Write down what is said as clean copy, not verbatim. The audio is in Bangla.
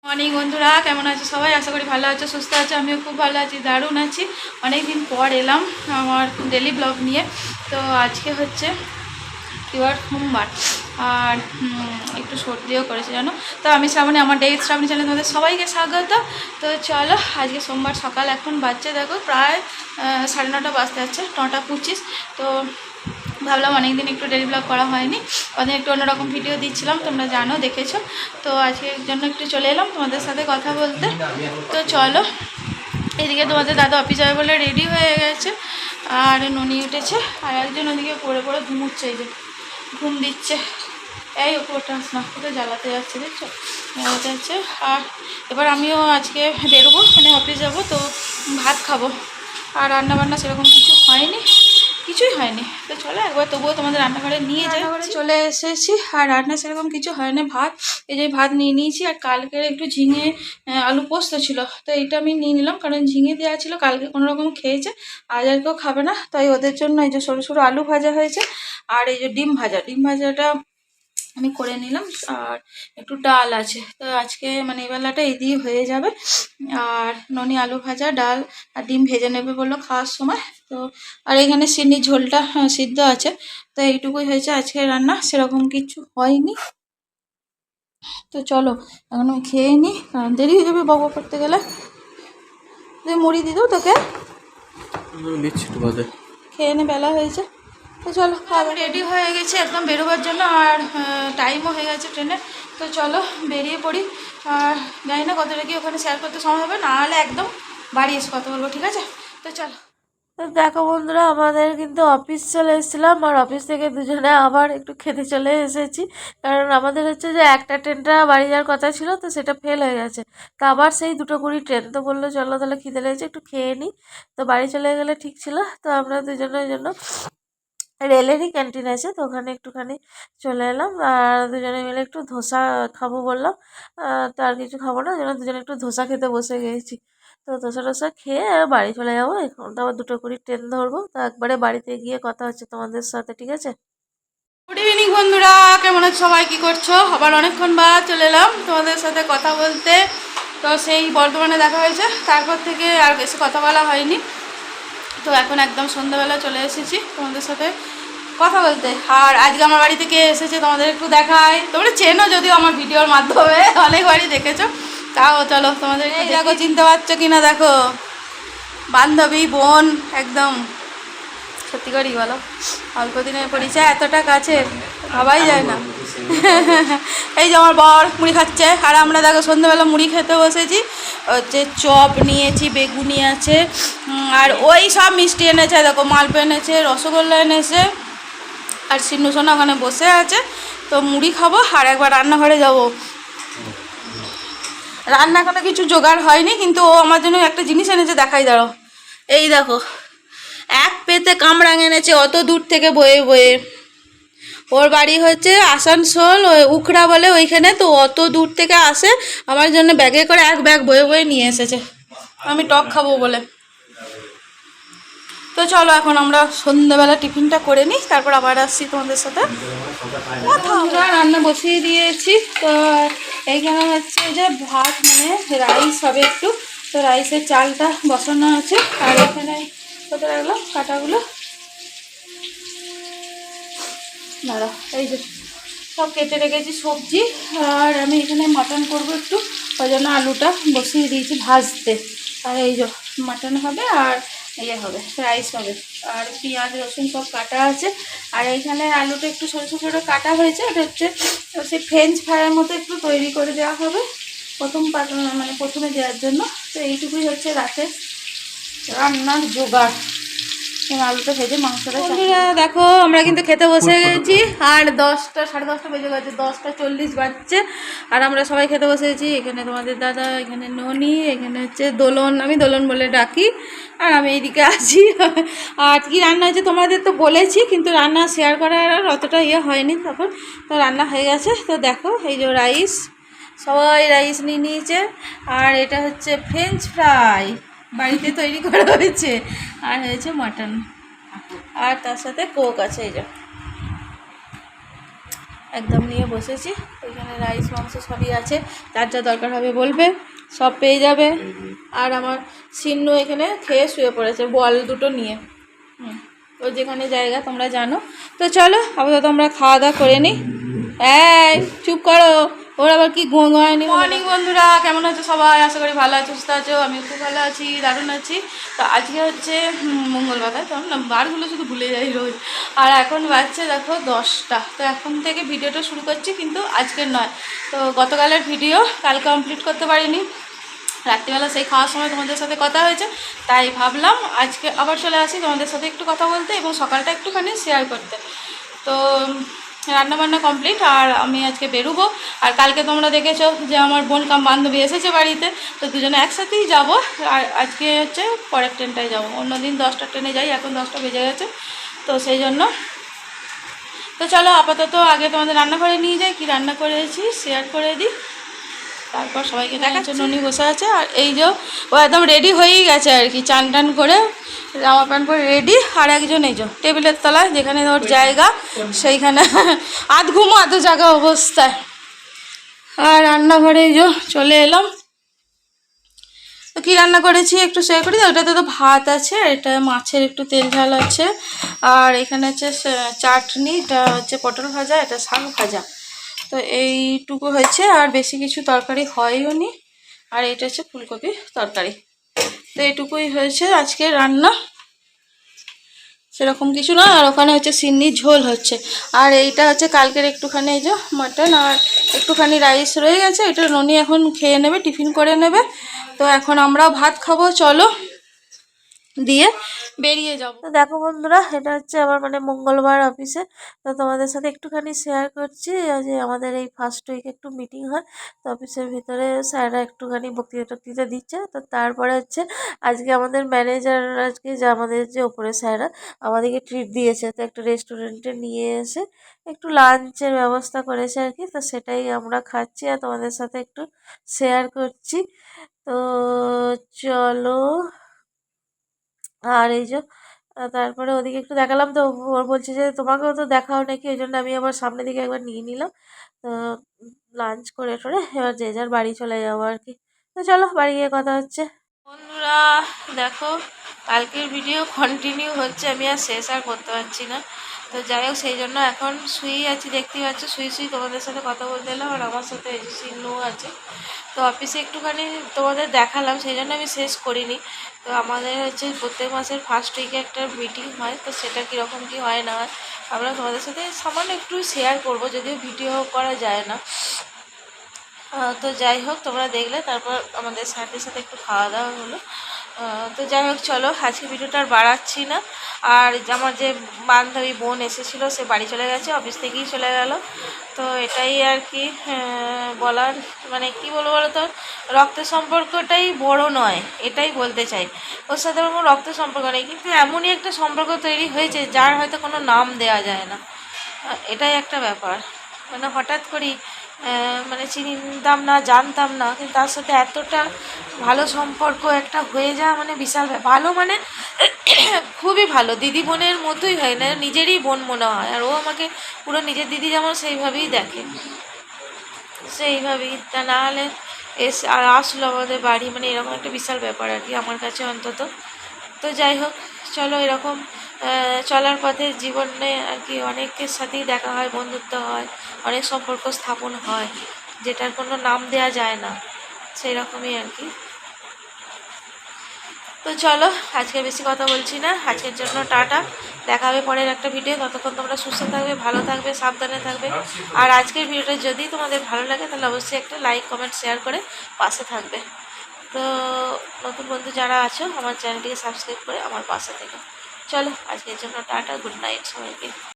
মর্নিং বন্ধুরা, কেমন আছে সবাই? আশা করি ভালো আছো, সুস্থ আছো। আমিও খুব ভালো আছি, দারুণ আছি। অনেক দিন পর এলাম আমার ডেলি ব্লগ নিয়ে। তো আজকে হচ্ছে সোমবার, আর একটু সর্দিও করেছে জানো। তো আমি শ্রাবণী, আমার ডেইলি শ্রাবণী চ্যানেলে তোমাদের সবাইকে স্বাগত। তো চলো, আজকে সোমবার সকাল, এখন বাজছে দেখো প্রায় 9:30 বাজতে যাচ্ছে, 9:25। তো ভাবলাম অনেকদিন একটু ডেলি ব্লগ করা হয়নি, ওদের একটু অন্যরকম ভিডিও দিচ্ছিলাম, তোমরা জানো, দেখেছো। তো আজকের জন্য একটু চলে এলাম তোমাদের সাথে কথা বলতে। তো চলো, এদিকে তোমাদের দাদা অফিস যাবে বলে রেডি হয়ে গেছে, আর ননি উঠেছে, আর একজন ওদিকে পড়ে পড়ে ঘুমুচ্ছে, এই যে ঘুম দিচ্ছে। এই ওপরটা না, ওকে জ্বালাতে যাচ্ছে, দেখছো, জ্বালাতে যাচ্ছে। আর এবার আমিও আজকে বেরোবো, মানে অফিস যাবো, তো ভাত খাবো। আর রান্নাবান্না সেরকম কিছুই হয়নি। তো চলো একবার তবুও তোমাদের রান্নাঘরে নিয়ে যাই। রান্নাঘরে চলে এসেছি, আর রান্না সেরকম কিছু হয়নি। ভাত, এই যে ভাত নিয়ে নিয়েছি, আর কালকের একটু ঝিঙে আলু পোস্ত ছিল, তো এইটা আমি নিয়ে নিলাম, কারণ ঝিঙে দেওয়া ছিল, কালকে কোনো রকম খেয়েছে, আজ আর কেউ খাবে না, তাই ওদের জন্য এই যে সরু সরু আলু ভাজা হয়েছে, আর এই যে ডিম ভাজাটা আমি করে নিলাম, আর একটু ডাল আছে। তো আজকে মানে এই বেলাটা এই দিয়ে হয়ে যাবে। আর ননি আলু ভাজা, ডাল আর ডিম ভেজে নেবে বললো খাওয়ার সময়। তো আর এখানে সিন্নির ঝোলটা সিদ্ধ আছে। তো এইটুকুই হয়েছে আজকে রান্না, সেরকম কিছু হয়নি। তো চলো এখন আমি খেয়ে নিই, কারণ দেরি হয়ে যাবে বাবা করতে গেলে। মুড়ি দিয়ে দেবো তোকে, খেয়ে নে, বেলা হয়েছে। তো চলো, খাবার রেডি হয়ে গেছে একদম বেরোবার জন্য, আর টাইমও হয়ে গেছে ট্রেনে। তো চলো বেরিয়ে পড়ি। আর জানি না কতটা কি ওখানে শেয়ার করতে সময় হবে, নাহলে একদম বাড়ি এসে কথা বলবো, ঠিক আছে? তো চলো। তো দেখো বন্ধুরা, আমাদের কিন্তু অফিস চলে এসেছিলাম, আর অফিস থেকে দুজনে আবার একটু খেতে চলে এসেছি, কারণ আমাদের হচ্ছে যে একটা ট্রেনটা বাড়ি যাওয়ার কথা ছিল, তো সেটা ফেল হয়ে গেছে। তো আবার সেই 2:20 ট্রেন, তো বললো চলো তাহলে খিদে লেগেছে একটু খেয়ে নিই। তো বাড়ি চলে গেলে ঠিক ছিল। তো আমরা দুজনের জন্য রেলেরই ক্যান্টিন আছে, তো ওখানে একটুখানি চলে এলাম, আর দুজনে মিলে একটু ধোসা খাবো বললাম। তো আর কিছু খাবো না, যেন দুজনে একটু ধোসা খেতে বসে গেছি। তো ধোসা খেয়ে বাড়ি চলে যাবো, এখন তো আবার 2:20 ট্রেন ধরবো। তো একবারে বাড়িতে গিয়ে কথা হচ্ছে তোমাদের সাথে, ঠিক আছে? গুড ইভিনিং বন্ধুরা, কেমন আছো সবাই, কী করছো? আবার অনেকক্ষণ বাদ চলে এলাম তোমাদের সাথে কথা বলতে। তো সেই বর্ধমানে দেখা হয়েছে, তারপর থেকে আর বেশি কথা বলা হয়নি। তো এখন একদম সন্ধ্যাবেলা চলে এসেছি তোমাদের সাথে কথা বলতে। আর আজকে আমার বাড়ি থেকে এসেছে, তোমাদের একটু দেখাই। তোমরা চেনো যদিও আমার ভিডিওর মাধ্যমে, অনেক বাড়ি দেখেছো, তাও চলো তোমাদের এই দেখো, চিনতে পারছো কিনা দেখো, বান্ধবী বোন একদম। সত্যি করেই বলো, অল্প দিনের পরিচয় এতটা কাছে ভাবাই যায় না। এই যে আমার বর মুড়ি খাচ্ছে, আর আমরা দেখো সন্ধ্যাবেলা মুড়ি খেতে বসেছি। হচ্ছে চপ নিয়েছি, বেগুনি আছে, আর ওই সব মিষ্টি এনেছে, দেখো মালপো এনেছে, রসগোল্লা এনেছে, আর সিন্নু সোনা ওখানে বসে আছে। তো মুড়ি খাবো, আর একবার রান্নাঘরে যাব। রান্না এখনো কিছু জোগাড় হয়নি, কিন্তু ও আমার জন্য একটা জিনিস এনেছে, দেখাই দাঁড়ো। এই দেখো, এক পেতে কামরাঙ এনেছে, অত দূর থেকে বয়ে বয়ে। ওর বাড়ি হচ্ছে আসানসোল, ওই উখড়া বলে ওইখানে, তো অত দূর থেকে আসে, আমার জন্য ব্যাগে করে এক ব্যাগ বয়ে বয়ে নিয়ে এসেছে, আমি টক খাবো বলে। তো চলো এখন আমরা সন্ধ্যাবেলা টিফিনটা করে নিই, তারপর আবার আসছি তোমাদের সাথে। আমরা রান্না বসিয়ে দিয়েছি। তো এইখানে হচ্ছে যে ভাত, মানে রাইস হবে একটু, তো রাইসের চালটা বসানো আছে। আর এখানে কোথায় রাখলাম কাটাগুলো, দাঁড়া, এই যে সব কেটে রেখেছি সবজি। আর আমি এখানে মাটন করবো একটু, ওই জন্য আলুটা বসিয়ে দিয়েছি ভাজতে। আর এই যে মাটন হবে, আর ইয়ে হবে, রাইস হবে, আর পেঁয়াজ রসুন সব কাটা আছে। আর এইখানে আলুটা একটু ছোটো ছোটো কাটা হয়েছে, এটা হচ্ছে সেই ফ্রেঞ্চ ফ্রাইয়ের মতো একটু তৈরি করে দেওয়া হবে মানে প্রথমে দেওয়ার জন্য। তো এইটুকুই হচ্ছে রাতের রান্নার জোগাড়। আলুটা ভেজে মাংসটা। দেখো আমরা কিন্তু খেতে বসে গেছি, আর 10টা 10:30 বেজে গেছে, 10:40 বাজছে, আর আমরা সবাই খেতে বসে গেছি। এখানে তোমাদের দাদা, এখানে ননি, এখানে হচ্ছে দোলন, আমি দোলন বলে ডাকি, আর আমি এইদিকে আছি। আর কি রান্না হয়েছে তোমাদের তো বলেছি, কিন্তু রান্না শেয়ার করার আর অতটা ইয়ে হয়নি তখন। তো রান্না হয়ে গেছে। তো দেখো এই যে রাইস, সবাই রাইস নিয়ে নিয়েছে, আর এটা হচ্ছে ফ্রেঞ্চ ফ্রাই বাড়িতে তৈরি করা হয়েছে, আর হয়েছে মাটন, আর তার সাথে কোক আছে। একদম নিয়ে বসেছি। এখানে রাইস মাংস সবই আছে, যার যা দরকার হবে বলবে, সব পেয়ে যাবে। আর আমার সিন্নু এখানে খেয়ে শুয়ে পড়েছে বল দুটো নিয়ে। ওর যেখানে জায়গা তোমরা জানো। তো চলো আপাতত আমরা খাওয়া দাওয়া করে নিই। এই চুপ করো, ওর আবার কি গোয়ানি। মর্নিং বন্ধুরা, কেমন আছো সবাই? আশা করি ভালো আছো, সুস্থ আছো। আমি খুব ভালো আছি, দারুণ আছি। তো আজকে হচ্ছে মঙ্গলবার, তাই তো না, বারগুলো শুধু ভুলে যাই রোজ। আর এখন বাজছে দেখো 10টা। তো এখন থেকে ভিডিওটা শুরু করছি, কিন্তু আজকের নয়। তো গতকালের ভিডিও কাল কমপ্লিট করতে পারিনি, রাত্রিবেলা সেই খাওয়ার সময় তোমাদের সাথে কথা হয়েছে, তাই ভাবলাম আজকে আবার চলে আসি তোমাদের সাথে একটু কথা বলতে এবং সকালটা একটুখানি শেয়ার করতে। তো রান্নাবান্না কমপ্লিট, আর আমি আজকে বেরোবো। আর কালকে তোমরা দেখেছো যে আমার বোন কাম বান্ধবী এসেছে বাড়িতে, তো দুজনে একসাথেই যাব। আর আজকে হচ্ছে পরের ট্রেনটায় যাবো, অন্যদিন 10টার ট্রেনে যাই, এখন 10টা বেজে গেছে, তো সেই জন্য। তো চলো আপাতত আগে তোমাদের রান্নাঘরে নিয়ে যাই, কি রান্না করেছি শেয়ার করে দিই, তারপর সবাইকে দেখার জন্য উনি বসে আছে। আর এই যে ও একদম রেডি হয়েই গেছে আর কি, চান টান করে জামা প্যান্ট পরে রেডি। আর একজন এই যে টেবিলের তলায় যেখানে ওর জায়গা, সেইখানে আধ ঘুমো আধ জায়গা অবস্থায়। আর রান্নাঘরে এই যে চলে এলাম। তো কী রান্না করেছি একটু শেয়ার করি। ওটাতে তো ভাত আছে, এটা মাছের একটু তেল ঝাল আছে, আর এখানে হচ্ছে চাটনি, এটা হচ্ছে পটল ভাজা, এটা শাক ভাজা। তো এইটুকু হয়েছে, আর বেশি কিছু তরকারি হয়ও নি। আর এটা হচ্ছে ফুলকপি তরকারি। তো এইটুকুই হয়েছে আজকে রান্না, সেরকম কিছু না। আর ওখানে হচ্ছে সিন্নির ঝোল হচ্ছে। আর এইটা হচ্ছে কালকের একটুখানি এই যে মাটন, আর একটুখানি রাইস রয়ে গেছে, এটা ননি এখন খেয়ে নেবে, টিফিন করে নেবে। তো এখন আমরাও ভাত খাবো, চলো দিয়ে বেরিয়ে যাব। তো দেখো বন্ধুরা, এটা হচ্ছে আমার মানে মঙ্গলবার অফিসে। তো তোমাদের সাথে একটুখানি শেয়ার করছি যে আমাদের এই ফার্স্ট উইকে একটু মিটিং হয়, তো অফিসের ভিতরে স্যাররা একটুখানি বক্তৃতা দিচ্ছে। তো তারপরে হচ্ছে আজকে আমাদের ম্যানেজার, আজকে যে আমাদের যে ওপরে স্যাররা আমাদেরকে ট্রিট দিয়েছে, তো একটা রেস্টুরেন্টে নিয়ে এসে একটু লাঞ্চের ব্যবস্থা করেছে আর কি। তো সেটাই আমরা খাচ্ছি আর তোমাদের সাথে একটু শেয়ার করছি। তো চলো। আর এই যে তারপরে ওদিকে একটু দেখালাম, তো ওর বলছে যে তোমাকেও তো দেখাও নাকি, ওই জন্য আমি আবার সামনের দিকে একবার নিয়ে নিলাম। তো লাঞ্চ করে টোরে এবার যে যার বাড়ি চলে যাবো আর কি। তো চলো বাড়ি গিয়ে কথা হচ্ছে। বন্ধুরা দেখো, কালকের ভিডিও কন্টিনিউ হচ্ছে, আমি আর শেষ আর করতে পারছি না। তো যাই হোক, সেই জন্য এখন শুয়েই আছি, দেখতেই পাচ্ছ, শুয়ে তোমাদের সাথে কথা বলতে এলাম। আর আমার সাথে এই যে সিন্নু আছে। তো অফিসে একটুখানি তোমাদের দেখালাম, সেই জন্য আমি শেষ করিনি। তো আমাদের হচ্ছে প্রত্যেক মাসের ফার্স্ট উইকে একটা মিটিং হয়, তো সেটা কীরকম কী হয় না হয় আমরা তোমাদের সাথে সামান্য একটু শেয়ার করব, যদিও ভিডিও করা যায় না। তো যাই হোক, তোমরা দেখলে, তারপর আমাদের স্যারদের সাথে একটু খাওয়া দাওয়া হলো। তো যাই হোক চলো, আজকে ভিডিওটা আর বাড়াচ্ছি না। আর আমার যে বান্ধবী বোন এসেছিল, সে বাড়ি চলে গেছে, অফিস থেকেই চলে গেল। তো এটাই আর কি বলার, মানে কি বলবো বলো তো, রক্তের সম্পর্কটাই বড় নয়, এটাই বলতে চাই। ওর সাথে কোনো রক্তের সম্পর্ক নেই, কিন্তু এমনই একটা সম্পর্ক তৈরি হয়েছে যার হয়তো কোনো নাম দেওয়া যায় না। এটাই একটা ব্যাপার, মানে হঠাৎ করেই মানে চিনতাম না, জানতাম না, কিন্তু তার সাথে এতটা ভালো সম্পর্ক একটা হয়ে যাওয়া মানে বিশাল ভালো, মানে খুবই ভালো, দিদি বোনের মতোই হয়, না নিজেরই বোন মনে হয়। আর ও আমাকে পুরো নিজের দিদি যেমন সেইভাবেই দেখে, সেইভাবেই। তা না হলে আর আসলো আমাদের বাড়ি, মানে এরকম একটা বিশাল ব্যাপার আর কি আমার কাছে অন্তত। তো যাই হোক চলো, এরকম চলার পথে জীবনে আর কি অনেকের সাথেই দেখা হয়, বন্ধুত্ব হয়, অনেক সম্পর্ক স্থাপন হয়, যেটার কোনো নাম দেয়া যায় না, সেই রকমই আর কি। তো চলো, আজকে বেশি কথা বলছি না, আজকের জন্য টাটা, দেখা হবে পরের একটা ভিডিও। ততক্ষণ তোমরা সুস্থ থাকবে, ভালো থাকবে, সাবধানে থাকবে। আর আজকের ভিডিওটা যদি তোমাদের ভালো লাগে তাহলে অবশ্যই একটা লাইক, কমেন্ট, শেয়ার করে পাশে থাকবে। তো নতুন বন্ধু যারা আছো, আমার চ্যানেলটিকে সাবস্ক্রাইব করে আমার পাশে থেকে। চলো, আজকের জন্য টাটা, গুড নাইট সবাইকে।